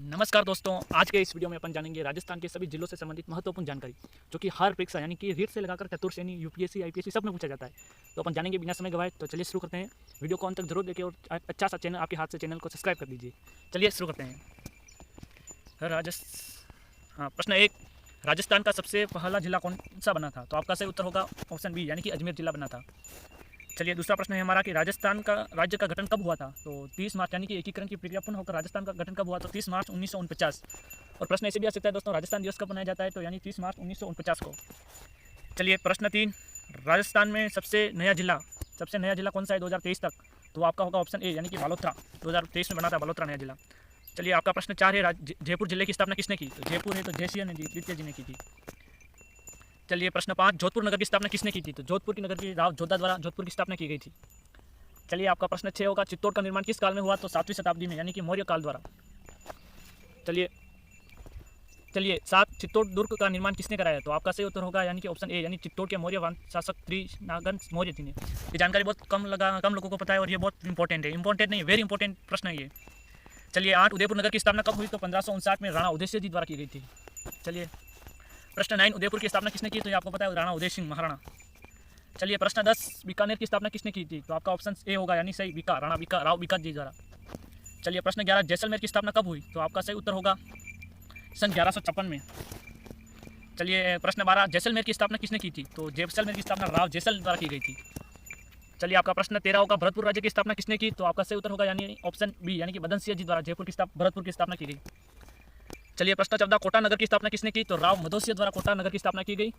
नमस्कार दोस्तों, आज के इस वीडियो में अपन जानेंगे राजस्थान के सभी जिलों से संबंधित महत्वपूर्ण जानकारी जो कि हर परीक्षा यानी कि रीट से लगाकर चतुर श्रेणी, यूपीएससी, आईपीएससी सब में पूछा जाता है। तो अपन जानेंगे बिना समय गवाए। तो चलिए शुरू करते हैं। वीडियो को अंत तक जरूर देखिए और अच्छा सा चैनल आपके हाथ से चैनल को सब्सक्राइब कर दीजिए। चलिए शुरू करते हैं। प्रश्न 1, राजस्थान का सबसे पहला जिला कौन सा बना था? तो आपका सही उत्तर होगा ऑप्शन बी यानी कि अजमेर जिला बना था। चलिए दूसरा प्रश्न है हमारा कि राजस्थान का राज्य का गठन कब हुआ था? तो 30 मार्च यानी कि एकीकरण की प्रक्रिया पूर्ण होकर राजस्थान का गठन कब हुआ? तो 30 मार्च 1949। और प्रश्न ऐसे भी आ सकता है दोस्तों, राजस्थान दिवस कब मनाया जाता है? तो यानी 30 मार्च 1949 को। चलिए प्रश्न 3, राजस्थान में सबसे नया जिला कौन सा है 2023 तक? तो आपका होगा ऑप्शन ए यानी कि बालोतरा। 2023 में बना था बालोतरा नया जिला। चलिए आपका प्रश्न 4 है, जयपुर जिले की स्थापना किसने की? तो जयपुर है तो जयसिंह ने द्वितीय जी ने की थी। चलिए प्रश्न 5, जोधपुर नगर की स्थापना किसने की थी? तो जोधपुर की नगर की राव जोधा द्वारा जोधपुर की स्थापना की गई थी। चलिए आपका प्रश्न 6 होगा, चित्तौड़ का निर्माण किस काल में हुआ? तो 7वीं शताब्दी में यानी कि मौर्य काल द्वारा। चलिए 7, चित्तौड़ दुर्ग का निर्माण किसने कराया? तो आपका सही उत्तर होगा यानी कि ऑप्शन ए यानी चित्तौड़ के मौर्य शासक त्रिनागन मौर्य थी ने। ये जानकारी बहुत कम लोगों को पता है और ये बहुत इंपॉर्टेंट है। इंपॉर्टेंट नहीं, वेरी इंपॉर्टेंट प्रश्न है ये। चलिए 8, उदयपुर नगर की स्थापना कब हुई? तो 1559 में राणा उदय सिंह जी द्वारा की गई थी। चलिए प्रश्न 9, उदयपुर की स्थापना किसने की? तो ये आपको पता है, राणा उदय सिंह महाराणा। चलिए प्रश्न 10, बीकानेर की स्थापना किसने की थी? तो आपका ऑप्शन ए होगा यानी सही राव बीका जी द्वारा। चलिए प्रश्न 11, जैसलमेर की स्थापना कब हुई? तो आपका सही उत्तर होगा सन 1156 में। चलिए प्रश्न 12, जैसलमेर की स्थापना किसने की थी? तो जैसलमेर की स्थापना राव जैसल द्वारा की गई थी। चलिए आपका प्रश्न 13 होगा, भरतपुर राज्य की स्थापना किसने की? तो आपका सही उत्तर होगा यानी ऑप्शन बी यानी कि बदन सिंह जी द्वारा भरतपुर की स्थापना की गई। चलिए प्रश्न 14, कोटा नगर की स्थापना किसने की? तो राव मधोसिंह द्वारा कोटा नगर की स्थापना की गई।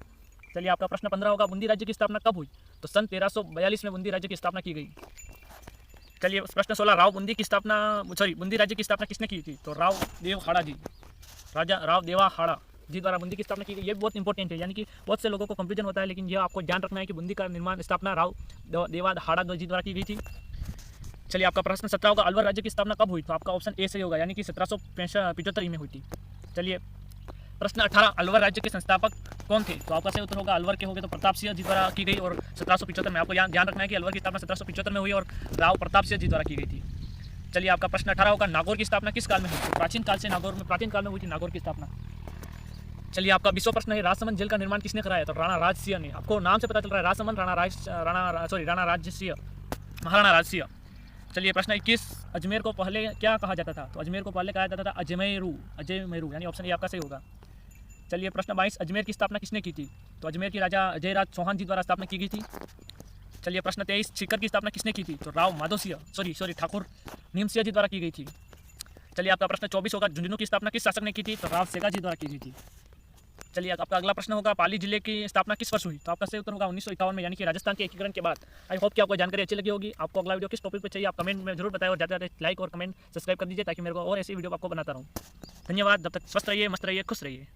चलिए आपका प्रश्न 15 होगा, बूंदी राज्य की स्थापना कब हुई? तो सन 1342 में बूंदी राज्य की स्थापना की गई। चलिए प्रश्न 16, बूंदी राज्य की स्थापना किसने की थी? तो राव देवाहाड़ा जी द्वारा बूंदी की स्थापना की गई। ये बहुत इंपॉर्टेंट है, यानी कि बहुत से लोगों को कंफ्यूजन होता है, लेकिन यह आपको ध्यान रखना है कि बूंदी का स्थापना राव देवाहाड़ा जी द्वारा की गई थी। चलिए आपका प्रश्न 17 होगा, अलवर राज्य की स्थापना कब हुई? तो आपका ऑप्शन ए सही होगा यानी कि 1775 में हुई थी। चलिए प्रश्न 18, अलवर राज्य के संस्थापक कौन थे? तो आपका सही उत्तर होगा अलवर के होंगे तो प्रताप सिंह जी द्वारा की गई और 1775 में। आपको ध्यान रखना है कि अलवर की स्थापना 1775 में हुई और राव प्रताप सिंह जी द्वारा की गई थी। चलिए आपका प्रश्न 18 होगा, नागौर की स्थापना किस काल में हुई? तो प्राचीन काल में हुई थी नागौर की स्थापना। चलिए आपका 20वां प्रश्न है, राजसमंद जेल का निर्माण किसने कराया? तो राणा राज सिंह ने। आपको नाम से पता चल रहा है राजसमंद, महाराणा राज सिंह। चलिए प्रश्न 21, अजमेर को पहले क्या कहा जाता था? तो अजमेर को पहले कहा जाता था अजमेरू यानी ऑप्शन ए आपका सही होगा। चलिए प्रश्न 22, अजमेर की स्थापना किसने की थी? तो अजमेर की राजा अजयराज चौहान जी द्वारा स्थापना की गई थी। चलिए प्रश्न 23, सीकर की स्थापना किसने की थी? तो राव ठाकुर नीमसिंह जी द्वारा की गई थी। चलिए आपका प्रश्न 24 होगा, झुंझुनू की स्थापना किस शासक ने की थी? तो राव सेगा जी द्वारा की गई थी। चलिए आपका अगला प्रश्न होगा, पाली जिले की स्थापना किस वर्ष हुई? तो आपका सही उत्तर होगा 1951 में, यानी कि राजस्थान के एकीकरण के बाद। आई होप कि आपको जानकारी अच्छी लगी होगी। आपको अगला वीडियो किस टॉपिक पर चाहिए आप कमेंट में जरूर बताएं और ज़्यादा लाइक और कमेंट सब्सक्राइब कर दीजिए ताकि मेरे को और ऐसी वीडियो आपको बनाता रहूँ। धन्यवाद। जब तक स्वस्थ रहिए, मस्त रहिए, खुश रहिए।